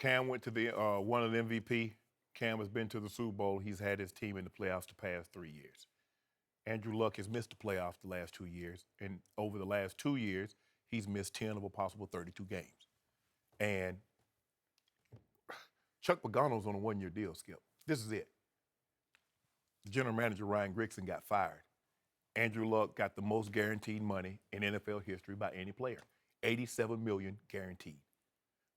Cam went to the won an MVP. Cam has been to the Super Bowl. He's had his team in the playoffs the past 3 years. Andrew Luck has missed the playoffs the last 2 years, and over the last 2 years, he's missed 10 of a possible 32 games. And Chuck Pagano's on a one-year deal, Skip. This is it. General manager Ryan Grigson got fired. Andrew Luck got the most guaranteed money in NFL history by any player, $87 million guaranteed.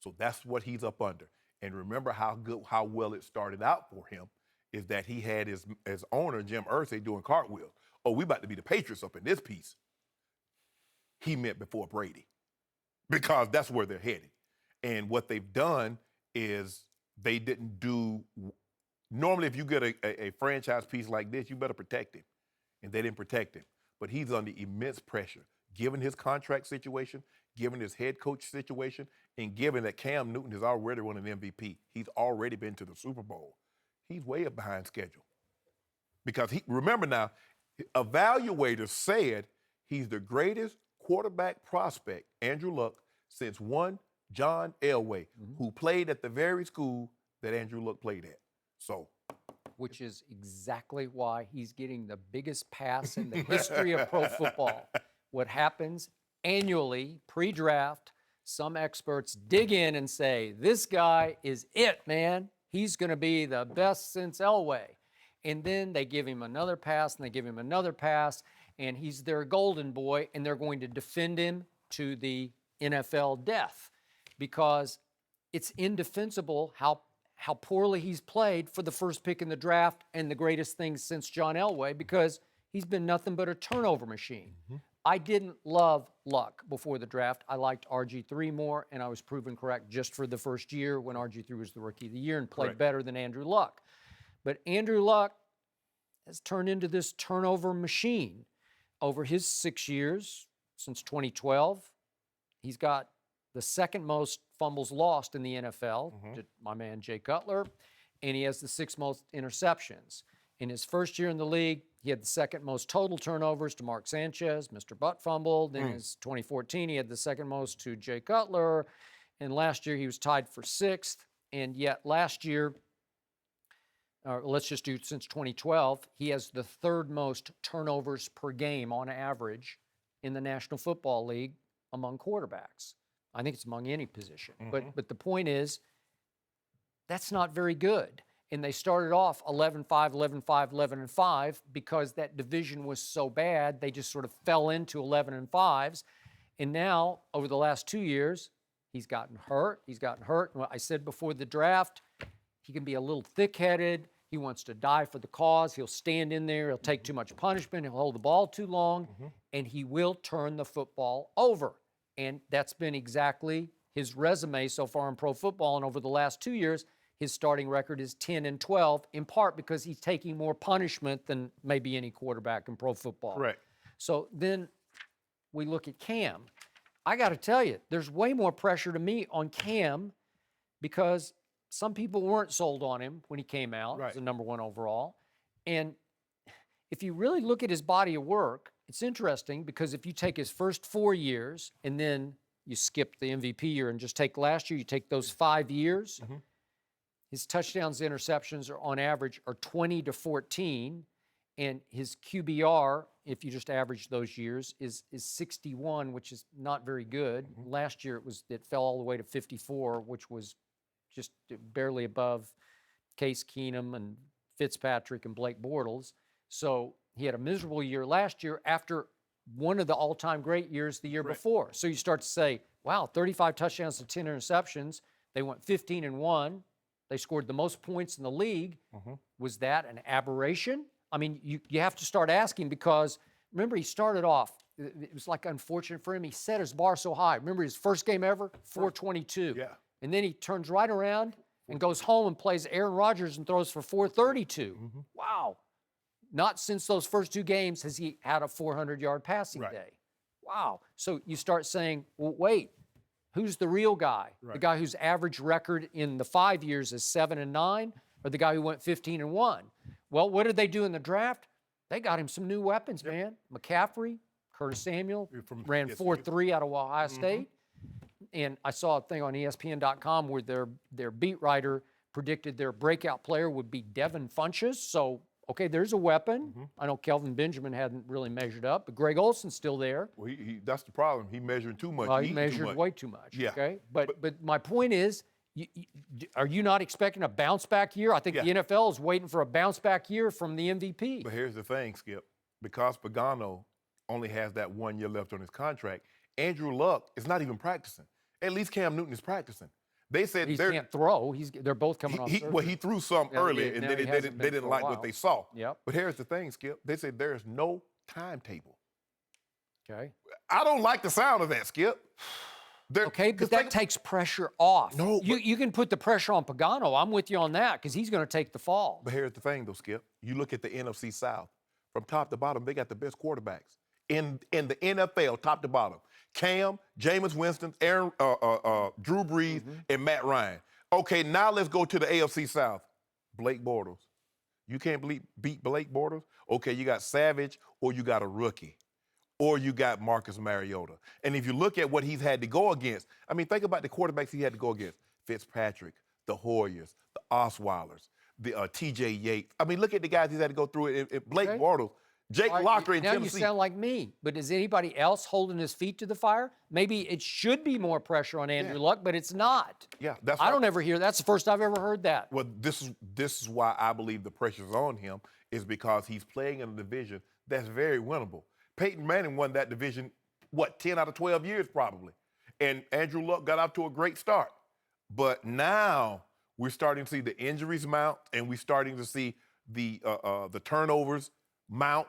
So that's what he's up under. And remember how well it started out for him is that he had his owner, Jim Irsay, doing cartwheels. Oh, we about to be the Patriots up in this piece. He meant before Brady, because that's where they're headed. And what they've done is they didn't do, normally if you get a franchise piece like this, you better protect him. And they didn't protect him. But he's under immense pressure, given his contract situation, given his head coach situation, and given that Cam Newton has already won an MVP. He's already been to the Super Bowl. He's way up behind schedule. Because remember now, evaluators said he's the greatest quarterback prospect, Andrew Luck, since one John Elway, who played at the very school that Andrew Luck played at. So, which is exactly why he's getting the biggest pass in the history of pro football. What happens annually, pre-draft, some experts dig in and say, this guy is it, man. He's going to be the best since Elway. And then they give him another pass, and they give him another pass, and he's their golden boy, and they're going to defend him to the NFL death because it's indefensible how poorly he's played for the first pick in the draft and the greatest thing since John Elway, because he's been nothing but a turnover machine. I didn't love Luck before the draft. I liked RG3 more, and I was proven correct just for the first year when RG3 was the Rookie of the Year and played better than Andrew Luck. But Andrew Luck has turned into this turnover machine. Over his 6 years, since 2012, he's got the second most fumbles lost in the NFL, to my man Jay Cutler, and he has the sixth most interceptions. In his first year in the league, he had the second most total turnovers to Mark Sanchez, Mr. Butt fumbled. In his 2014, he had the second most to Jay Cutler. And last year, he was tied for sixth. And yet last year, let's just do since 2012, he has the third most turnovers per game on average in the National Football League among quarterbacks. I think it's among any position. But the point is, that's not very good. And they started off 11-5, 11-5, 11-5 because that division was so bad, they just sort of fell into 11-5s. And now, over the last 2 years, he's gotten hurt. And I said before the draft, he can be a little thick-headed. He wants to die for the cause. He'll stand in there. He'll take too much punishment. He'll hold the ball too long. And he will turn the football over. And that's been exactly his resume so far in pro football. And over the last 2 years, his starting record is 10-12, in part because he's taking more punishment than maybe any quarterback in pro football. Correct. So then we look at Cam. I got to tell you, there's way more pressure to me on Cam because some people weren't sold on him when he came out as the number one overall. And if you really look at his body of work, it's interesting because if you take his first 4 years and then you skip the MVP year and just take last year, you take those 5 years, his touchdowns to interceptions are on average are 20-14, and his QBR, if you just average those years, is 61, which is not very good. Last year it fell all the way to 54, which was just barely above Case Keenum and Fitzpatrick and Blake Bortles. So he had a miserable year last year after one of the all-time great years the year before. So you start to say, wow, 35 touchdowns to 10 interceptions. They went 15-1. They scored the most points in the league. Was that an aberration? I mean, you have to start asking because, remember, he started off, it was like unfortunate for him. He set his bar so high. Remember his first game ever? 422. Yeah. And then he turns right around and goes home and plays Aaron Rodgers and throws for 432. Wow. Not since those first two games has he had a 400-yard passing day. Wow. So you start saying, well, wait, who's the real guy? The guy whose average record in the 5 years is 7-9, or the guy who went 15-1? Well, what did they do in the draft? They got him some new weapons, man. McCaffrey, Curtis Samuel, ran 4.3 out of Ohio State. and I saw a thing on ESPN.com where their beat writer predicted their breakout player would be Devin Funchess. So, okay, there's a weapon. I know Kelvin Benjamin hadn't really measured up, but Greg Olson's still there. Well, that's the problem. He measuring too much. Well, He he eating too measured much. way too much. Yeah. Okay, but my point is, are you not expecting a bounce back year? I think Yeah. the NFL is waiting for a bounce back year from the MVP. But here's the thing, Skip. Because Pagano only has that 1 year left on his contract, Andrew Luck is not even practicing. At least Cam Newton is practicing. They said He they're can't throw. They're both coming off. well, he threw some Yeah, early, yeah, and now then he they hasn't been didn't for a like while. what they saw. Yep. But here's the thing, Skip. They said there's no timetable. Okay. I don't like the sound of that, Skip. Okay, but that takes pressure off. No, you can put the pressure on Pagano. I'm with you on that because he's going to take the fall. But here's the thing, though, Skip. You look at the NFC South. From top to bottom, they got the best quarterbacks in the NFL, top to bottom. Cam, Jameis Winston, Drew Brees, and Matt Ryan. Okay, now let's go to the AFC South. Blake Bortles. You can't beat Blake Bortles? Okay, you got Savage or you got a rookie. Or you got Marcus Mariota. And if you look at what he's had to go against, I mean, think about the quarterbacks he had to go against. Fitzpatrick, the Hoyers, the Osweilers, the T.J. Yates. I mean, look at the guys he's had to go through it. Blake Bortles, Jake Locker in now Tennessee. you sound like me, but is anybody else holding his feet to the fire? Maybe it should be more pressure on Andrew Luck, but it's not. Yeah, that's I don't ever hear that's the first I've ever heard that. Well, this is why I believe the pressure's on him, is because he's playing in a division that's very winnable. Peyton Manning won that division, 10 out of 12 years probably. And Andrew Luck got out to a great start. But now we're starting to see the injuries mount, and we're starting to see the turnovers mount.